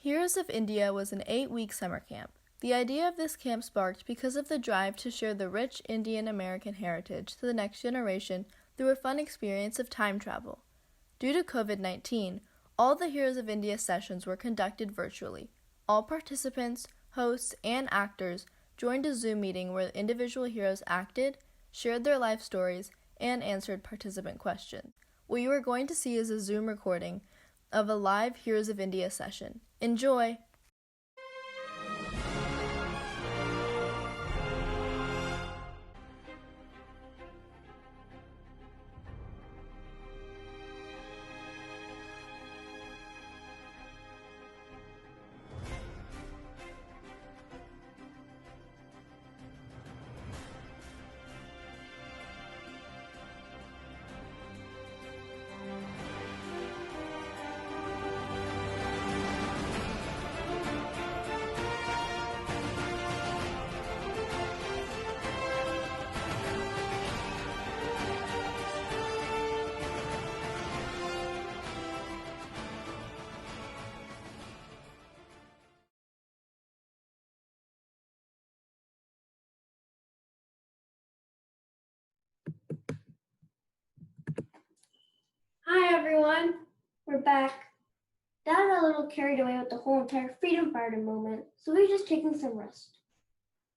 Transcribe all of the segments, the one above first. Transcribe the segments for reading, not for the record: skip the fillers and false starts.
Heroes of India was an 8-week summer camp. The idea of this camp sparked because of the drive to share the rich Indian American heritage to the next generation through a fun experience of time travel. Due to COVID-19, all the Heroes of India sessions were conducted virtually. All participants, hosts, and actors joined a Zoom meeting where individual heroes acted, shared their life stories, and answered participant questions. What you are going to see is a Zoom recording of a live Heroes of India session. Enjoy! Hi everyone, we're back. Dad got a little carried away with the whole entire freedom fighter moment, so we're just taking some rest.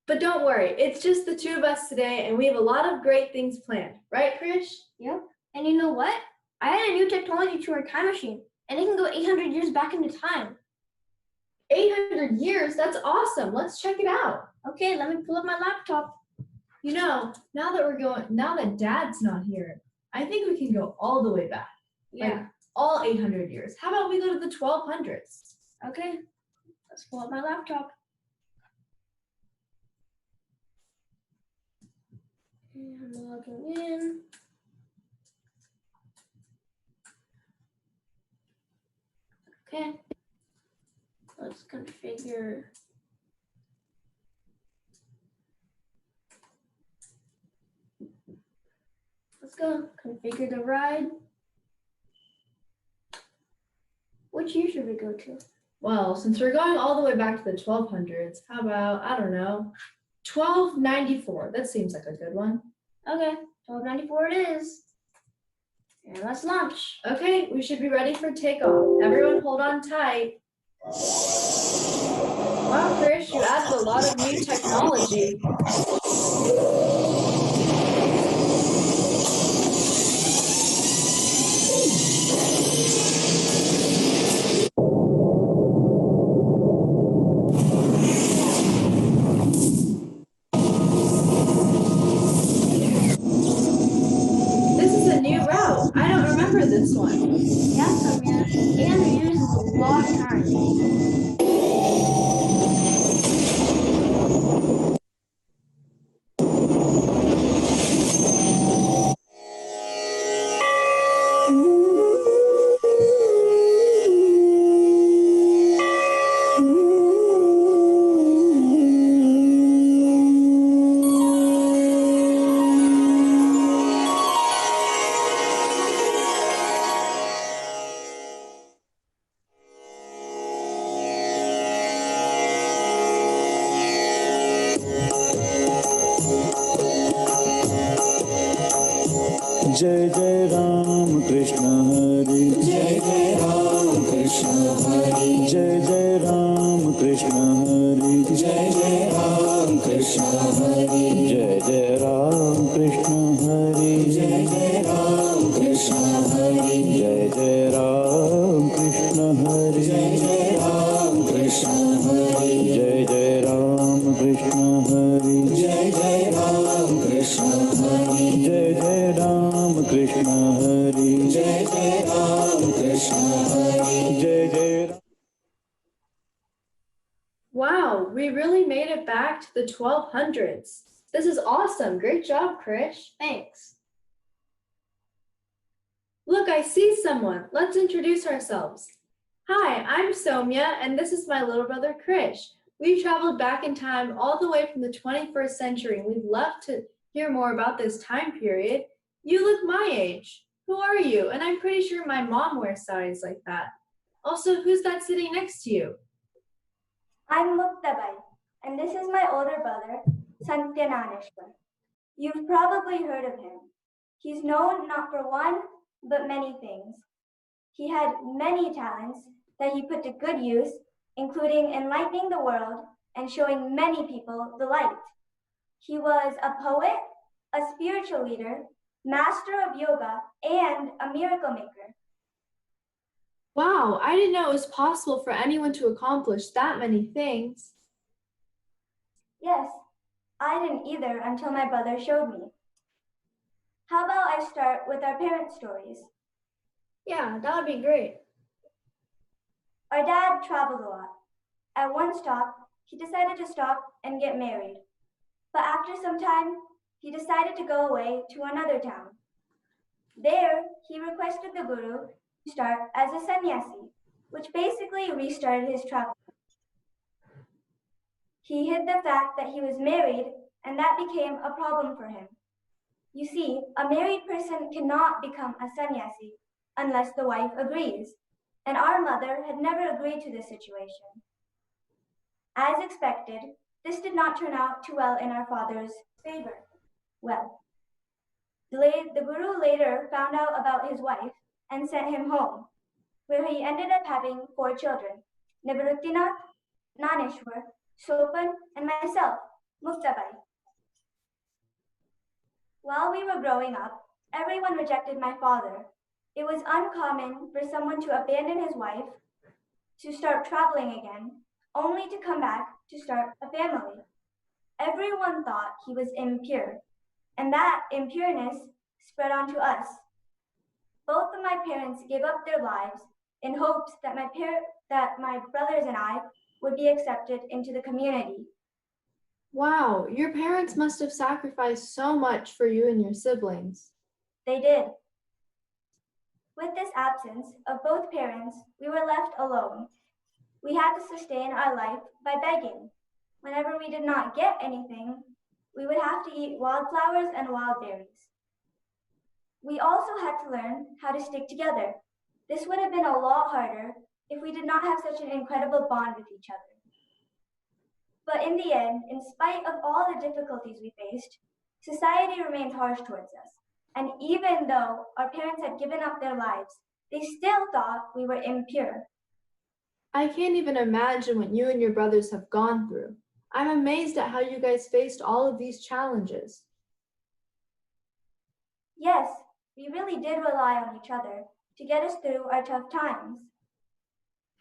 But don't worry, it's just the two of us today and we have a lot of great things planned. Right, Krish? Yep, and you know what? I added a new technology to our time machine, and it can go 800 years back into time. 800 years? That's awesome. Let's check it out. Okay, let me pull up my laptop. You know, now that Dad's not here, I think we can go all the way back. Yeah. Like all 800 years. How about we go to the 1200s? Okay, let's pull up my laptop. And I'm logging in. Okay, let's configure. Let's go configure the ride. Which year should we go to? Well, since we're going all the way back to the 1200s, how about, I don't know, 1294. That seems like a good one. Okay, 1294 it is. And let's launch. Okay, we should be ready for takeoff. Everyone hold on tight. Wow, Krish, you added a lot of new technology. This is a new route. I don't remember this one. Yeah, Sonia. 800 years is a long time. जय जय राम कृष्ण हरि जय जय राम कृष्ण हरि जय जय राम कृष्ण हरि जय जय राम कृष्ण हरि जय जय राम कृष्ण हरि जय जय राम कृष्ण हरि जय जय राम कृष्ण हरि जय जय राम कृष्ण हरि जय जय राम कृष्ण हरि जय जय राम कृष्ण हरि जय जय राम कृष्ण हरि जय जय राम कृष्ण हरि जय जय Ram. Wow, we really made it back to the 1200s. This is awesome. Great job, Krish. Thanks. Look, I see someone. Let's introduce ourselves. Hi, I'm Soumya, and this is my little brother, Krish. We've traveled back in time all the way from the 21st century, and we'd love to hear more about this time period. You look my age. Who are you? And I'm pretty sure my mom wears saris like that. Also, who's that sitting next to you? I'm Mukta bai, and this is my older brother, Sant Dnyaneshwar. You've probably heard of him. He's known not for one, but many things. He had many talents that he put to good use, including enlightening the world and showing many people the light. He was a poet, a spiritual leader, master of yoga, and a miracle maker. Wow, I didn't know it was possible for anyone to accomplish that many things. Yes, I didn't either until my brother showed me. How about I start with our parents' stories? Yeah, that would be great. Our dad traveled a lot. At one stop, he decided to stop and get married. But after some time, he decided to go away to another town. There, he requested the guru to start as a sannyasi, which basically restarted his travel. He hid the fact that he was married, and that became a problem for him. You see, a married person cannot become a sannyasi unless the wife agrees, and our mother had never agreed to this situation. As expected, this did not turn out too well in our father's favor. Well, the guru later found out about his wife and sent him home, where he ended up having 4 children, Nivruttinath, Dnyaneshwar, Sopan, and myself, Mukta bai. While we were growing up, everyone rejected my father. It was uncommon for someone to abandon his wife, to start traveling again, only to come back to start a family. Everyone thought he was impure, and that impureness spread onto us. Both of my parents gave up their lives in hopes that my brothers and I would be accepted into the community. Wow, your parents must have sacrificed so much for you and your siblings. They did. With this absence of both parents, we were left alone. We had to sustain our life by begging. Whenever we did not get anything, we would have to eat wildflowers and wild berries. We also had to learn how to stick together. This would have been a lot harder if we did not have such an incredible bond with each other. But in the end, in spite of all the difficulties we faced, society remained harsh towards us. And even though our parents had given up their lives, they still thought we were impure. I can't even imagine what you and your brothers have gone through. I'm amazed at how you guys faced all of these challenges. Yes, we really did rely on each other to get us through our tough times.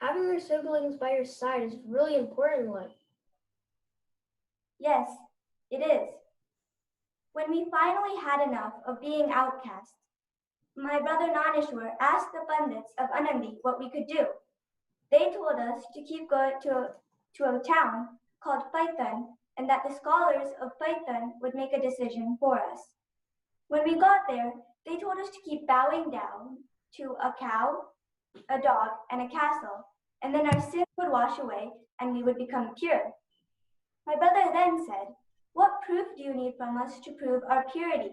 Having your siblings by your side is really important in life. Yes, it is. When we finally had enough of being outcasts, my brother Dnyaneshwar asked the Pandits of Anandi what we could do. They told us to keep going to a town called Paitan, and that the scholars of Paitan would make a decision for us. When we got there, they told us to keep bowing down to a cow, a dog, and a castle, and then our sins would wash away and we would become pure. My brother then said, "What proof do you need from us to prove our purity?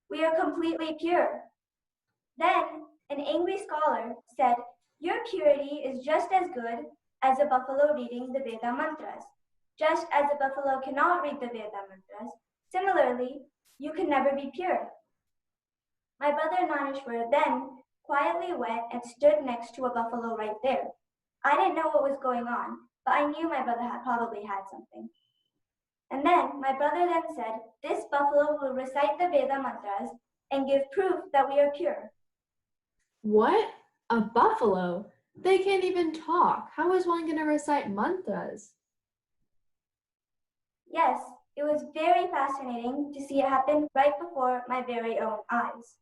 We are completely pure." Then an angry scholar said, "Your purity is just as good as a buffalo reading the Veda mantras. Just as a buffalo cannot read the Veda mantras, similarly, you can never be pure." My brother Dnyaneshwar then quietly went and stood next to a buffalo right there. I didn't know what was going on, but I knew my brother had probably had something. And then my brother then said, "This buffalo will recite the Veda mantras and give proof that we are pure." What? A buffalo? They can't even talk. How is one going to recite mantras? Yes, it was very fascinating to see it happen right before my very own eyes.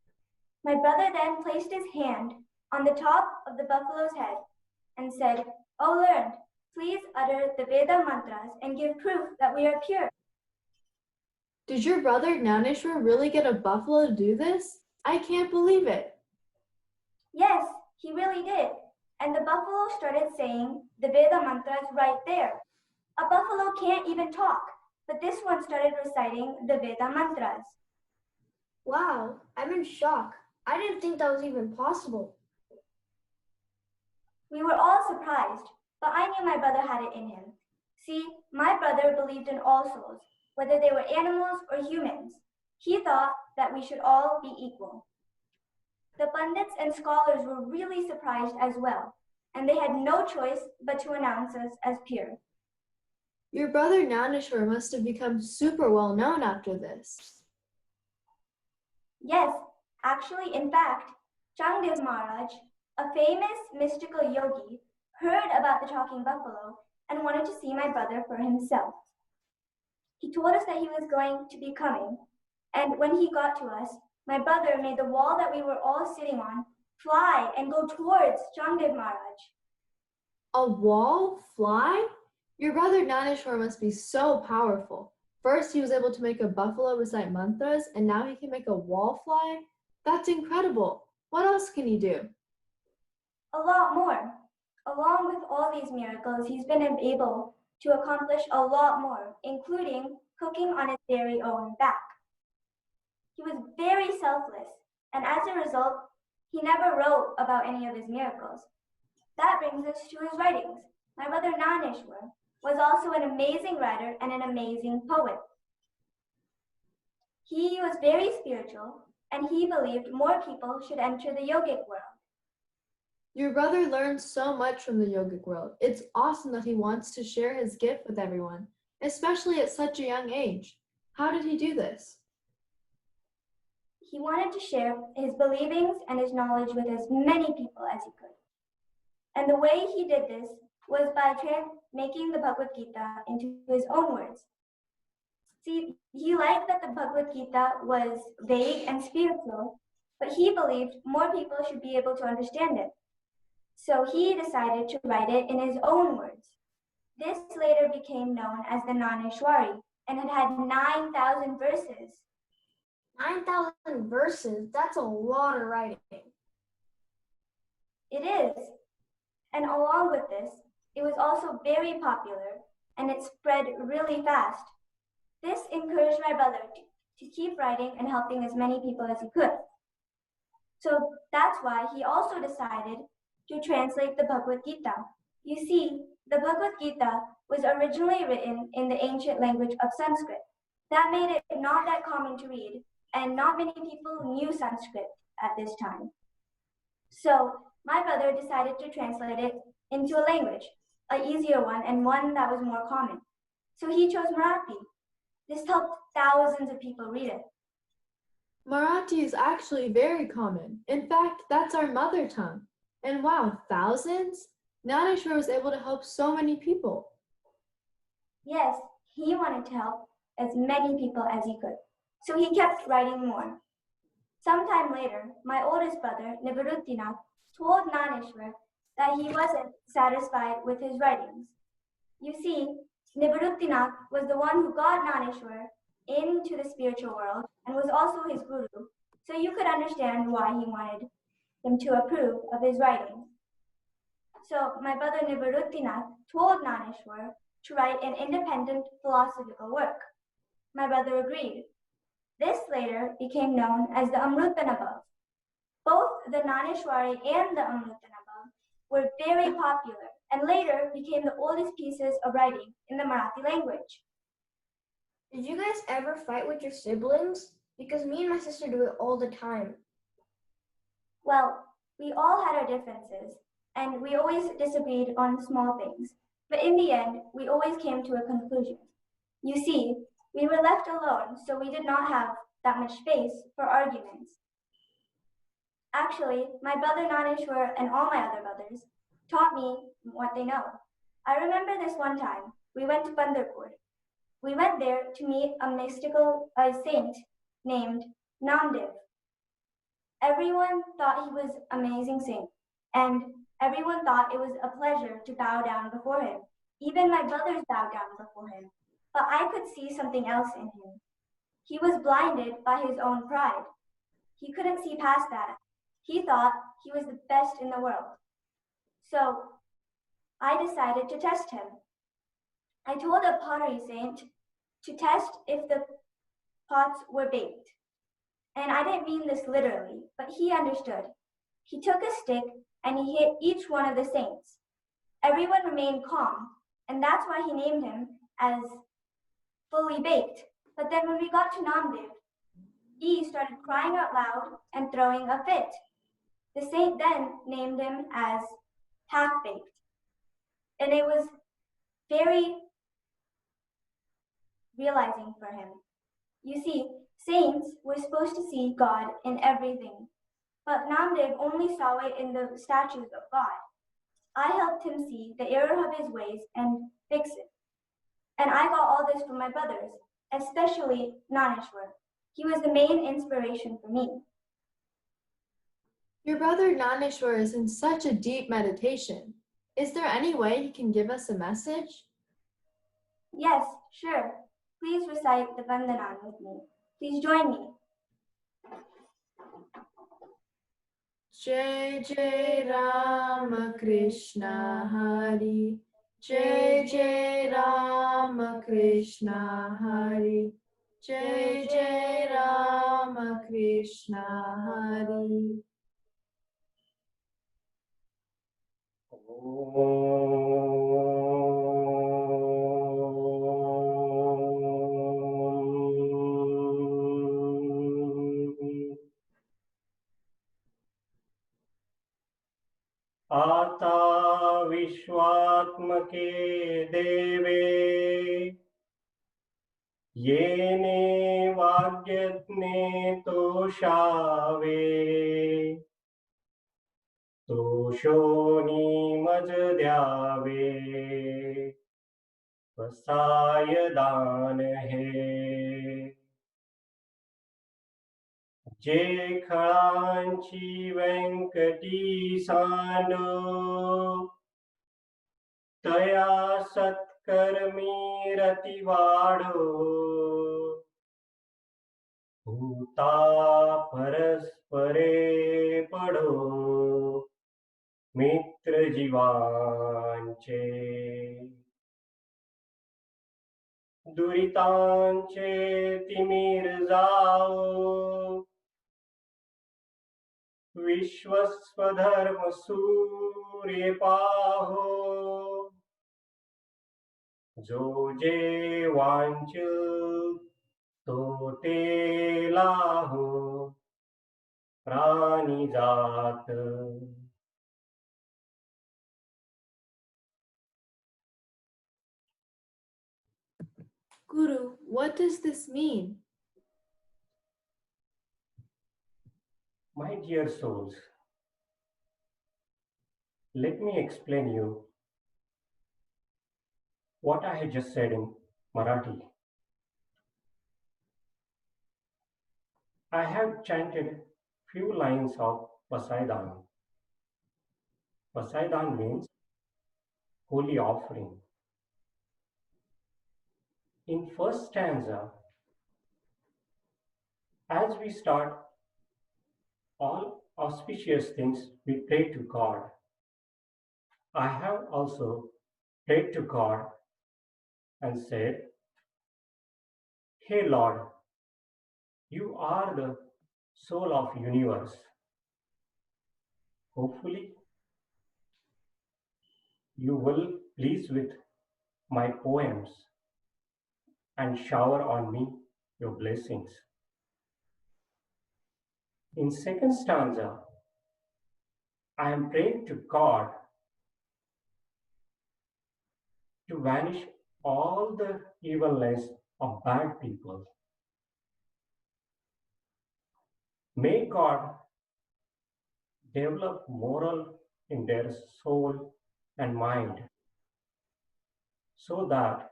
My brother then placed his hand on the top of the buffalo's head and said, "O learned, please utter the Veda mantras and give proof that we are pure." Did your brother Dnyaneshwar really get a buffalo to do this? I can't believe it. Yes, he really did. And the buffalo started saying the Veda mantras right there. A buffalo can't even talk, but this one started reciting the Veda mantras. Wow, I'm in shock. I didn't think that was even possible. We were all surprised, but I knew my brother had it in him. See, my brother believed in all souls, whether they were animals or humans. He thought that we should all be equal. The pundits and scholars were really surprised as well, and they had no choice but to announce us as pure. Your brother Dnyaneshwar must have become super well known after this. Yes, actually, in fact, Changdev Maharaj, a famous mystical yogi, heard about the talking buffalo and wanted to see my brother for himself. He told us that he was going to be coming, and when he got to us, my brother made the wall that we were all sitting on fly and go towards Changdev Maharaj. A wall fly? Your brother Dnyaneshwar must be so powerful. First, he was able to make a buffalo recite mantras, and now he can make a wall fly? That's incredible. What else can he do? A lot more. Along with all these miracles, he's been able to accomplish a lot more, including cooking on his very own back. He was very selfless, and as a result, he never wrote about any of his miracles. That brings us to his writings. My brother Dnyaneshwar was also an amazing writer and an amazing poet. He was very spiritual, and he believed more people should enter the yogic world. Your brother learned so much from the yogic world. It's awesome that he wants to share his gift with everyone, especially at such a young age. How did he do this? He wanted to share his believings and his knowledge with as many people as he could. And the way he did this was by making the Bhagavad Gita into his own words. See, he liked that the Bhagavad Gita was vague and spiritual, but he believed more people should be able to understand it. So he decided to write it in his own words. This later became known as the Dnyaneshwari, and it had 9,000 verses. 9,000 verses, that's a lot of writing. It is. And along with this, it was also very popular, and it spread really fast. This encouraged my brother to keep writing and helping as many people as he could. So that's why he also decided to translate the Bhagavad Gita. You see, the Bhagavad Gita was originally written in the ancient language of Sanskrit. That made it not that common to read, and not many people knew Sanskrit at this time. So my brother decided to translate it into a language, an easier one and one that was more common. So he chose Marathi. This helped thousands of people read it. Marathi is actually very common. In fact, that's our mother tongue. And wow, thousands? Dnyaneshwar was able to help so many people. Yes, he wanted to help as many people as he could. So he kept writing more. Sometime later, my oldest brother, Nivaruttinath, told Dnyaneshwar that he wasn't satisfied with his writings. You see, Nivaruttinath was the one who got Dnyaneshwar into the spiritual world and was also his guru, so you could understand why he wanted him to approve of his writings. So my brother Nivaruttinath told Dnyaneshwar to write an independent philosophical work. My brother agreed. This later became known as the Amrutanabhav. Both the Dnyaneshwari and the Amrutanabhav were very popular and later became the oldest pieces of writing in the Marathi language. Did you guys ever fight with your siblings? Because me and my sister do it all the time. Well, we all had our differences, and we always disagreed on small things. But in the end, we always came to a conclusion. You see, we were left alone, so we did not have that much space for arguments. Actually, my brother Dnyaneshwar and all my other brothers taught me what they know. I remember this one time, we went to Pandharpur. We went there to meet a mystical saint named Namdev. Everyone thought he was an amazing saint, and everyone thought it was a pleasure to bow down before him. Even my brothers bowed down before him. But I could see something else in him. He was blinded by his own pride. He couldn't see past that. He thought he was the best in the world. So I decided to test him. I told a pottery saint to test if the pots were baked. And I didn't mean this literally, but he understood. He took a stick and he hit each one of the saints. Everyone remained calm, and that's why he named him as Fully Baked. But then when we got to Namdev, he started crying out loud and throwing a fit. The saint then named him as Half-Baked. And it was very realizing for him. You see, saints were supposed to see God in everything, but Namdev only saw it in the statues of God. I helped him see the error of his ways and fix it. And I got all this from my brothers, especially Dnyaneshwar. He was the main inspiration for me. Your brother Dnyaneshwar is in such a deep meditation. Is there any way he can give us a message? Yes, sure. Please recite the Vandanan with me. Please join me. Jai Jai Rama Krishna Hari. Jai Jai Rama Krishna Hari. Jai Jai Rama Krishna Hari. आता विश्वात्मके देवे येने वाग्यज्ञे तोषावे तोषोनिमज द्यावे पसायदान हे जे खळांची व्यंकटी सांडो तया सत्कर्मी रती वाढो भूता परस्परे पडो मित्र जीवांचे दुरितांचे तिमिर जाओ विश्वस्वधर्म सूर्य पाहो जो जे वांछिल तो ते लाहो प्राणी जात Guru, what does this mean? My dear souls, let me explain you what I had just said in Marathi. I have chanted few lines of Pasayadaana. Pasayadaana means holy offering. In first stanza, as we start all auspicious things, we pray to God. I have also prayed to God and said, Hey Lord, you are the soul of universe. Hopefully, you will please with my poems and shower on me your blessings. In second stanza, I am praying to God to vanish all the evilness of bad people. May God develop moral in their soul and mind so that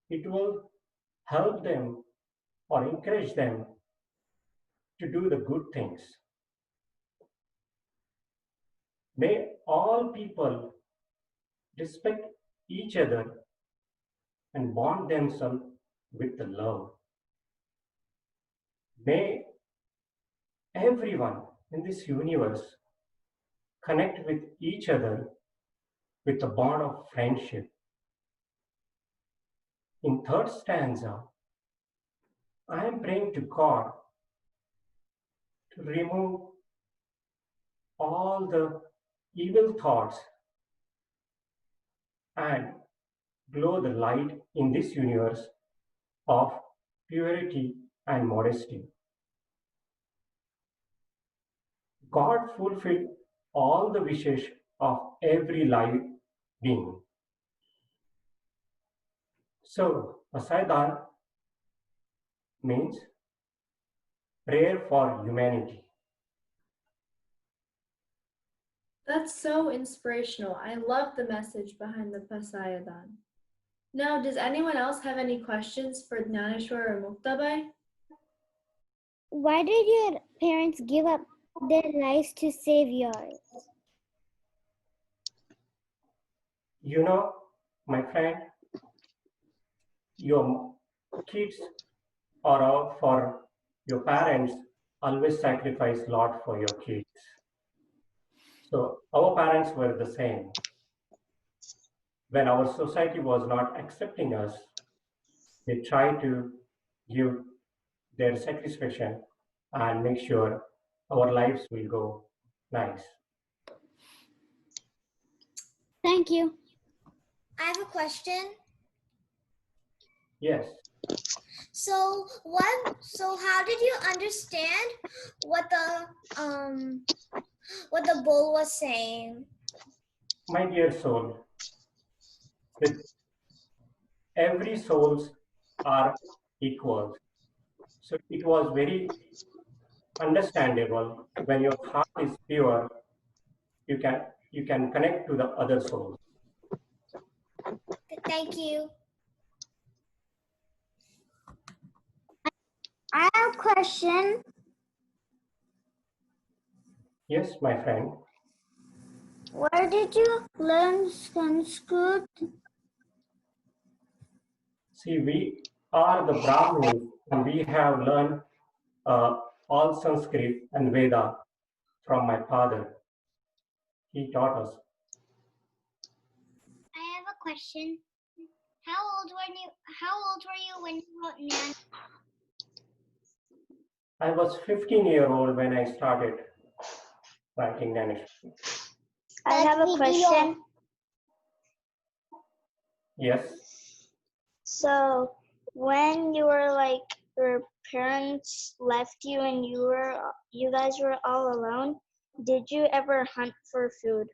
it will help them or encourage them to do the good things. May all people respect each other and bond themselves with the love. May everyone in this universe connect with each other with a bond of friendship. In third stanza, I am praying to God to remove all the evil thoughts and glow the light in this universe of purity and modesty. God fulfilled all the wishes of every live being. So, Pasayadaana means prayer for humanity. That's so inspirational. I love the message behind the Pasayadaana. Now, does anyone else have any questions for Dnyaneshwar or Mukta bai? Why did your parents give up their lives to save yours? You know, my friend, your kids are out for your parents always sacrifice a lot for your kids. So our parents were the same. When our society was not accepting us, they try to give their satisfaction and make sure our lives will go nice. Thank you. I have a question. Yes. So how did you understand what the bull was saying? My dear soul, that every souls are equal. So it was very understandable when your heart is pure, you can connect to the other souls. Thank you. I have a question. Yes, my friend. Where did you learn Sanskrit? See, we are the Brahmins and we have learned all Sanskrit and Veda from my father. He taught us. I have a question. How old were you when you wrote Nyan? I was 15-year-old when I started writing Dnyaneshwari. I have a question. Yes. So, when you were like your parents left you and you guys were all alone, did you ever hunt for food?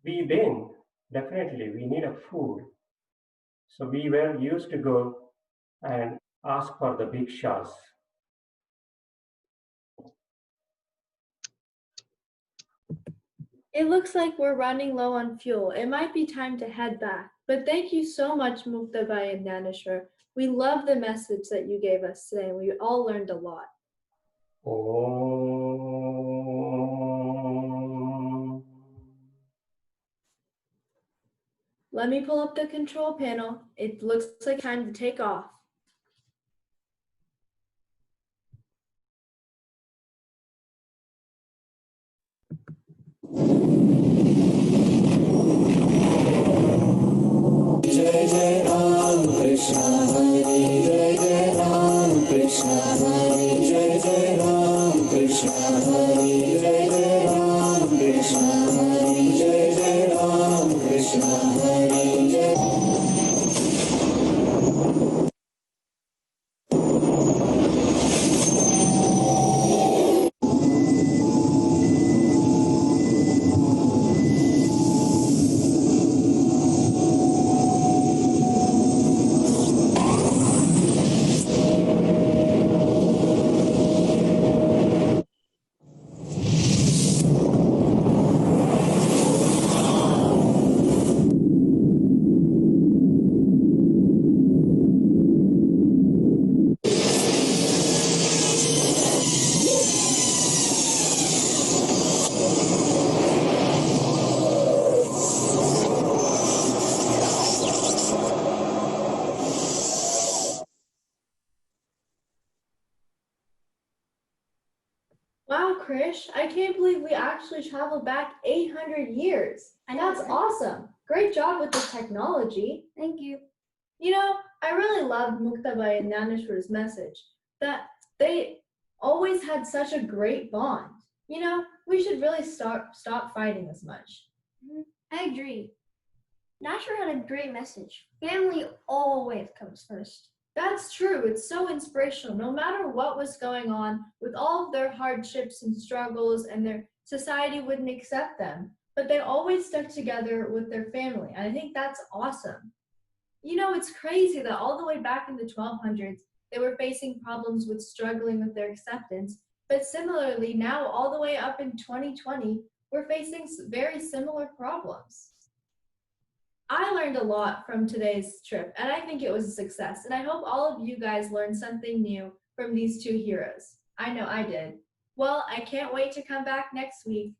We didn't. Definitely, we need a food. So we were used to go and ask for the big shots. It looks like we're running low on fuel. It might be time to head back. But thank you so much, Mukta bai and Dnyaneshwar. We love the message that you gave us today. We all learned a lot. Om. Let me pull up the control panel. It looks like time to take off. Jai Jai Ram Krishna Hari Jai Jai Ram Krishna Hari Jai Jai Ram Krishna Hari Jai Jai Ram Krishna Hari Jai Jai Ram Krishna Hari Jai Wow, Krish, I can't believe we actually traveled back 800 years. That's awesome. Great job with the technology. Thank you. You know, I really loved Mukta bai and Dnyaneshwar's message that they always had such a great bond. You know, we should really stop fighting as much. I agree. Nashar had a great message. Family always comes first. That's true. It's so inspirational. No matter what was going on, with all of their hardships and struggles, and their society wouldn't accept them, but they always stuck together with their family. And I think that's awesome. You know, it's crazy that all the way back in the 1200s, they were facing problems with struggling with their acceptance. But similarly, now all the way up in 2020, we're facing very similar problems. I learned a lot from today's trip, and I think it was a success. And I hope all of you guys learned something new from these two heroes. I know I did. Well, I can't wait to come back next week.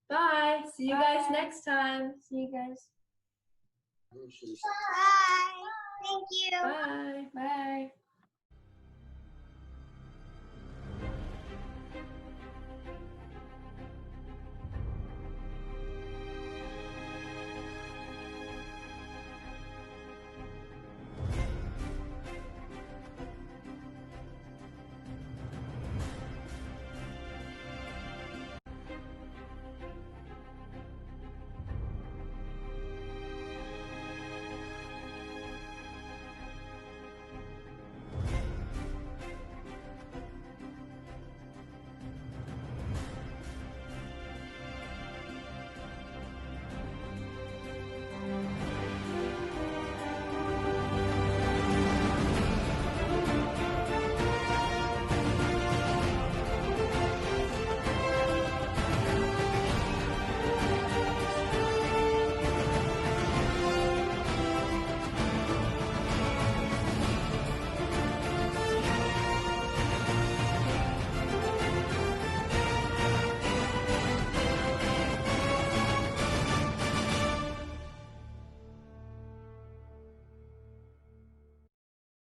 Bye. See you guys next time. See you guys. Bye. Thank you. Bye. Bye.